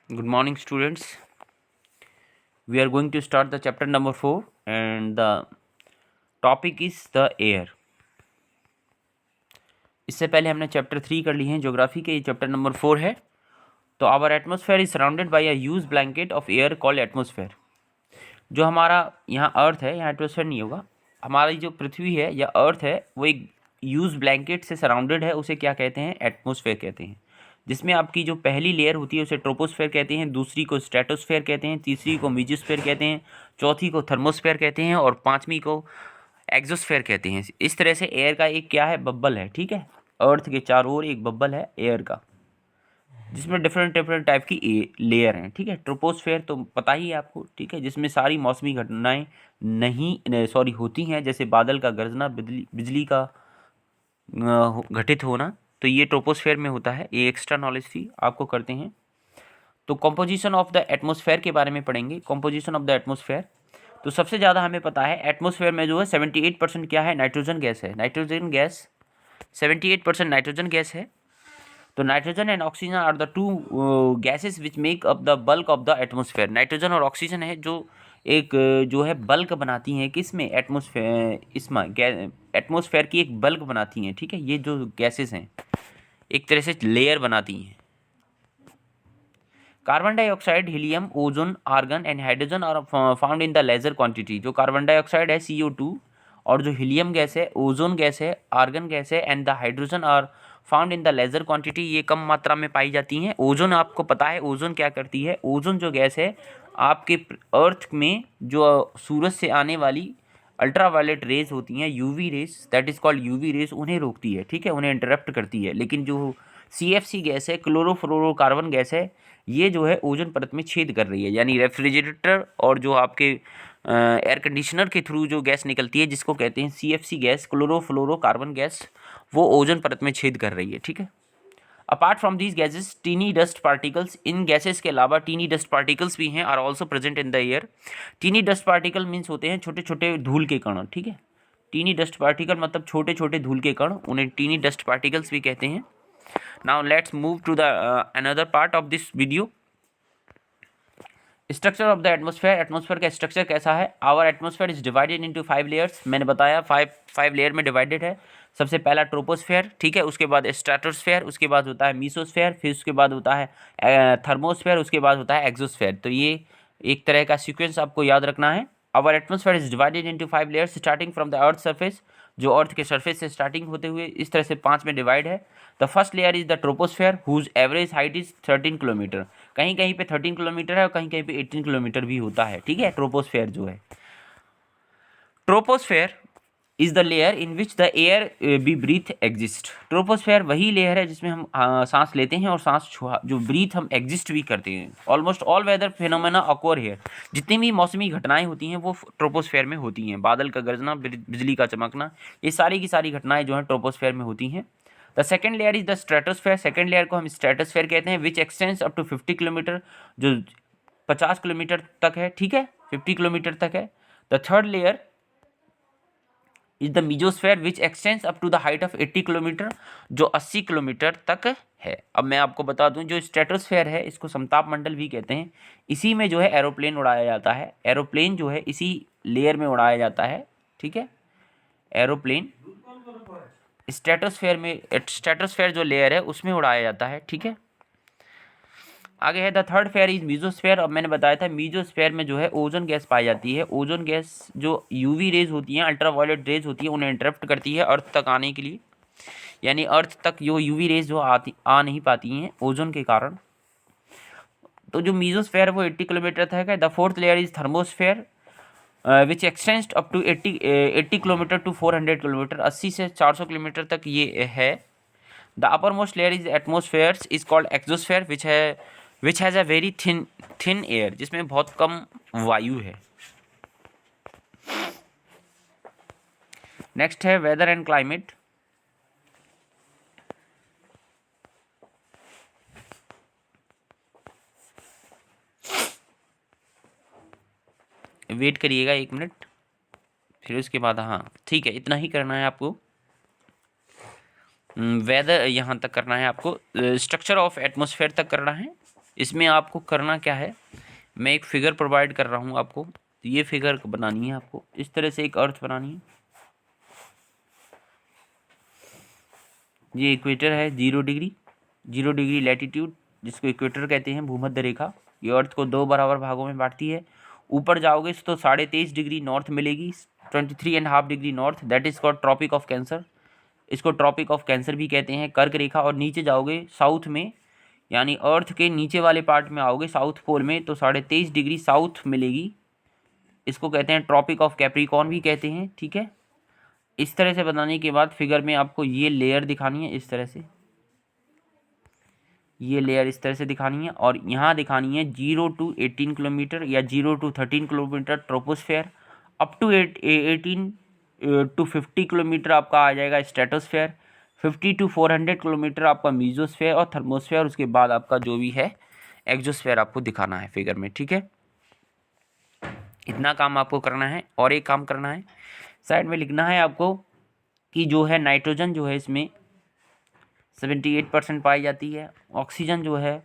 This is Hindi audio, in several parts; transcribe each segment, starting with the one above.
Good morning, students. We are going to start the chapter number 4, and the topic is the air. इससे पहले हमने चैप्टर 3 कर ली है ज्योग्राफी के, ये चैप्टर नंबर 4 है. तो our atmosphere is surrounded by a huge blanket of air called atmosphere. जो हमारा यहाँ अर्थ है, यहाँ एटमॉस्फेयर नहीं होगा. हमारी जो पृथ्वी है या अर्थ है वो एक ह्यूज ब्लैंकेट से सराउंडेड है. उसे क्या कहते हैं? एटमॉस्फेयर कहते हैं. जिसमें आपकी जो पहली लेयर होती है उसे ट्रोपोस्फेयर कहते हैं, दूसरी को स्ट्रेटोस्फेयर कहते हैं, तीसरी को मेसोस्फेयर कहते हैं, चौथी को थर्मोस्फेयर कहते हैं और पांचवी को एक्सोस्फेयर कहते हैं. इस तरह से एयर का एक क्या है? बब्बल है. ठीक है, अर्थ के चारों ओर एक बब्बल है एयर का, जिसमें डिफरेंट डिफरेंट टाइप की लेयर हैं. ठीक है, ट्रोपोस्फेयर तो पता ही है आपको. ठीक है, जिसमें सारी मौसमी घटनाएं होती हैं, जैसे बादल का गरजना, बिजली का घटित होना. तो ये ट्रोपोस्फेयर में होता है. ये एक्स्ट्रा नॉलेज थी, आपको करते हैं. तो कंपोजिशन ऑफ द एटमॉस्फेयर के बारे में पढ़ेंगे. कंपोजिशन ऑफ द एटमॉस्फेयर, तो सबसे ज़्यादा हमें पता है एटमॉस्फेयर में जो है 78% क्या है? नाइट्रोजन गैस है. नाइट्रोजन गैस 78% नाइट्रोजन गैस है. तो nitrogen and oxygen are the two gases which make up the bulk of the atmosphere. Nitrogen और ऑक्सीजन है जो एक जो है बल्क बनाती हैं. किस में? एटमॉस्फेयर. इसमें एटमॉस्फेयर की एक बल्क बनाती हैं. ठीक है, ये जो गैसेस हैं एक तरह से लेयर बनाती हैं. Carbon dioxide, helium, ozone, argon and hydrogen are found in the lesser quantity. जो कार्बन डाइऑक्साइड है CO2, और जो हीलियम गैस है, ओजोन गैस है, आर्गन गैस है and the hydrogen are found in the lesser quantity. ये कम मात्रा में पाई जाती हैं. ओजोन आपको पता है ओजोन क्या करती है? ओजोन जो गैस है आपके अर्थ में जो सूरज से आने वाली अल्ट्रावायलेट रेज होती हैं, UV rays, that is called UV rays, उन्हें रोकती है. ठीक है, उन्हें इंटरप्ट करती है. लेकिन जो CFC गैस है, क्लोरोफ्लोरोकार्बन गैस है, ये जो है ओजोन परत में छेद कर रही है. यानी रेफ्रिजरेटर और जो आपके एयर कंडीशनर के थ्रू जो गैस निकलती है, जिसको कहते हैं CFC गैस, क्लोरोफ्लोरोकार्बन गैस, वो ओजोन परत में छेद कर रही है. ठीक है. Apart from these gases, tiny dust particles, इन गैसेस के अलावा टीनी डस्ट पार्टिकल्स भी हैं, are also present in the air. Tiny dust particle means होते हैं छोटे छोटे धूल के कण. ठीक है, टीनी डस्ट पार्टिकल मतलब छोटे छोटे धूल के कण, उन्हें टीनी डस्ट पार्टिकल्स भी कहते हैं. Now let's move to the another part of this video. Structure of the atmosphere. Atmosphere का स्ट्रक्चर कैसा है? Our atmosphere is divided into 5 layers. मैंने बताया 5 लेयर में डिवाइडेड है. सबसे पहला ट्रोपोस्फेयर. ठीक है, उसके बाद स्ट्रेटोस्फेयर, उसके बाद होता है मेसोस्फेयर, फिर उसके बाद होता है थर्मोस्फेयर, उसके बाद होता है एक्सोस्फेयर. तो ये एक तरह का सीक्वेंस आपको याद रखना है. Our atmosphere is divided into 5 layers starting from the earth surface. जो अर्थ के सरफेस से स्टार्टिंग होते हुए इस तरह से 5 में डिवाइड है. The first layer is the troposphere whose average height is 13 kilometre. कहीं कहीं पे 13 किलोमीटर है और कहीं कहीं पे 18 किलोमीटर भी होता है. ठीक है, ट्रोपोस्फेयर जो है. Troposphere is the layer in which the air we breathe exist. Troposphere वही लेयर है जिसमें हम सांस लेते हैं और सांस जो ब्रीथ हम एग्जिस्ट भी करते हैं. Almost all weather phenomena occur here. जितनी भी मौसमी घटनाएं होती हैं वो ट्रोपोस्फेयर में होती हैं. बादल का गरजना, बिजली का चमकना, ये सारी की सारी घटनाएं जो हैं ट्रोपोस्फेयर में होती हैं. The second layer is the stratosphere. Second layer को हम स्ट्रेटोस्फेयर कहते हैं, which extends up to 50 kilometre, जो 50 किलोमीटर तक है. ठीक है, 50 किलोमीटर तक है. The third layer is the mesosphere which extends up to the height of 80 kilometre, जो 80 किलोमीटर तक है. अब मैं आपको बता दूं, जो स्ट्रेटोस्फेयर है इसको समताप मंडल भी कहते हैं. इसी में जो है एरोप्लेन उड़ाया जाता है. एरोप्लेन जो है इसी लेयर में उड़ाया जाता है. ठीक है, एरोप्लेन स्ट्रेटोस्फेयर जो लेयर है उसमें उड़ाया जाता है. ठीक है, आगे है the third fair is mesosphere. अब मैंने बताया था मीजोस्फेयर में जो है ओजोन गैस पाई जाती है. ओजोन गैस जो यूवी रेज होती हैं, अल्ट्रावायलेट रेज होती है, उन्हें इंटरप्ट करती है अर्थ तक आने के लिए. यानी अर्थ तक जो यूवी रेज जो आ नहीं पाती हैं ओजोन के कारण. तो जो मीजोस्फेयर वो 80 किलोमीटर तक है. The fourth layer is thermosphere which extends up to 80 kilometre to 400 kilometre. 80 से 400 किलोमीटर तक ये है. The upper most layer is atmosphere is called exosphere which has a very thin air, जिसमें बहुत कम वायु है. नेक्स्ट है वेदर एंड क्लाइमेट. वेट करिएगा 1 मिनट, फिर उसके बाद हाँ ठीक है, इतना ही करना है आपको. वेदर यहाँ तक करना है आपको. स्ट्रक्चर ऑफ एटमॉस्फेयर तक करना है. इसमें आपको करना क्या है, मैं एक फिगर प्रोवाइड कर रहा हूँ आपको। तो ये फिगर बनानी है आपको, इस तरह से एक अर्थ बनानी है। ये इक्वेटर है 0 डिग्री लैटिट्यूड, जिसको इक्वेटर कहते हैं, भूमध्य रेखा। ये अर्थ को 2 बराबर भागों में बांटती है। ऊपर जाओगे तो 23.5 डिग्री नॉर्थ मिलेगी, 23.5 degree north, that is called tropic of Cancer. इसको ट्रॉपिक ऑफ कैंसर भी कहते हैं, कर्क रेखा। और नीचे जाओगे साउथ में, यानी अर्थ के नीचे वाले पार्ट में आओगे साउथ पोल में, तो 23.5 डिग्री साउथ मिलेगी। इसको कहते हैं ट्रॉपिक ऑफ कैप्रिकॉर्न भी कहते हैं, ठीक है। इस तरह से बनाने के बाद फिगर में आपको ये लेयर दिखानी है, इस तरह से ये लेयर इस तरह से दिखानी है। और यहाँ दिखानी है 0 to 18 किलोमीटर या 0 to 13 kilometre troposphere, up to 18 to 50 kilometre आपका आ जाएगा स्ट्रेटोस्फेयर, 50 to 400 किलोमीटर आपका मीजोस्फेयर और थर्मोस्फेयर। उसके बाद आपका जो भी है एक्सोस्फेयर आपको दिखाना है फिगर में, ठीक है। इतना काम आपको करना है। और एक काम करना है, साइड में लिखना है आपको कि जो है नाइट्रोजन जो है इसमें 78% पाई जाती है, ऑक्सीजन जो है,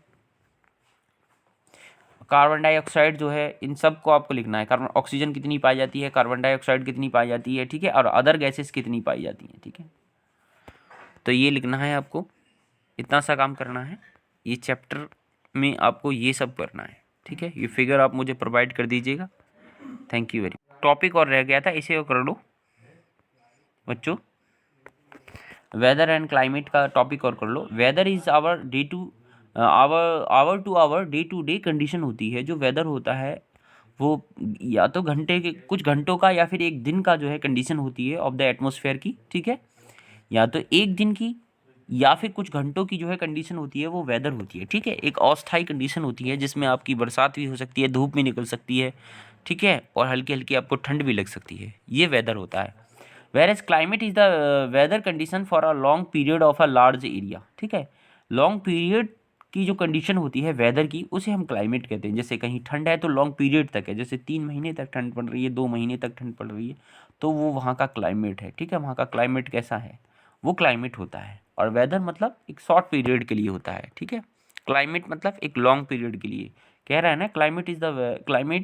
कार्बन डाइऑक्साइड जो है, इन सब को आपको लिखना है। कार्बन ऑक्सीजन कितनी पाई जाती है, कार्बन डाइऑक्साइड कितनी पाई जाती है, ठीक है, और अदर गैसेस कितनी पाई जाती हैं, ठीक है। तो ये लिखना है आपको, इतना सा काम करना है। ये चैप्टर में आपको ये सब करना है, ठीक है। ये फिगर आप मुझे प्रोवाइड कर दीजिएगा। Thank you very much. Topic और रह गया था, इसे और कर लो बच्चों। वेदर एंड क्लाइमेट का टॉपिक और कर लो। Weather is our day to our to our day to day condition होती है। जो वेदर होता है वो या तो घंटे के कुछ घंटों का या फिर एक दिन का जो है कंडीशन होती है ऑफ द एटमॉस्फेयर की, ठीक है। या तो एक दिन की या फिर कुछ घंटों की जो है कंडीशन होती है, वो वेदर होती है, ठीक है। एक अस्थायी कंडीशन होती है जिसमें आपकी बरसात भी हो सकती है, धूप भी निकल सकती है, ठीक है, और हल्की हल्की आपको ठंड भी लग सकती है, ये वेदर होता है। Where climate is the weather condition for a long period of a large area, ठीक है। लॉन्ग पीरियड की जो कंडीशन होती है वेदर की, उसे हम क्लाइमेट कहते हैं। जैसे कहीं ठंड है तो लॉन्ग पीरियड तक है, जैसे 3 महीने तक ठंड पड़ रही है, 2 महीने तक ठंड पड़ रही है, तो वो वहाँ का क्लाइमेट है, ठीक है। वहाँ का क्लाइमेट कैसा है, वो क्लाइमेट होता है। और वेदर मतलब एक शॉर्ट पीरियड के लिए होता है, ठीक है। क्लाइमेट मतलब एक लॉन्ग पीरियड के लिए कह रहा है ना। Climate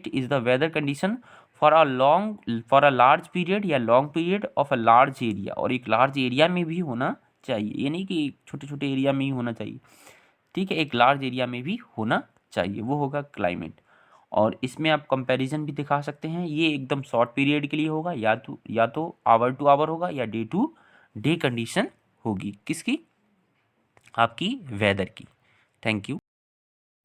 is the weather condition for a large period या long period of a large area. और एक लार्ज एरिया में भी होना चाहिए, ये नहीं कि छोटे छोटे एरिया में ही होना चाहिए, ठीक है। एक लार्ज एरिया में भी होना चाहिए, वो होगा क्लाइमेट। और इसमें आप कंपैरिजन भी दिखा सकते हैं। ये एकदम शॉर्ट पीरियड के लिए होगा, या तो आवर टू आवर होगा या डे टू डे कंडीशन होगी, किसकी, आपकी वेदर की। Thank you.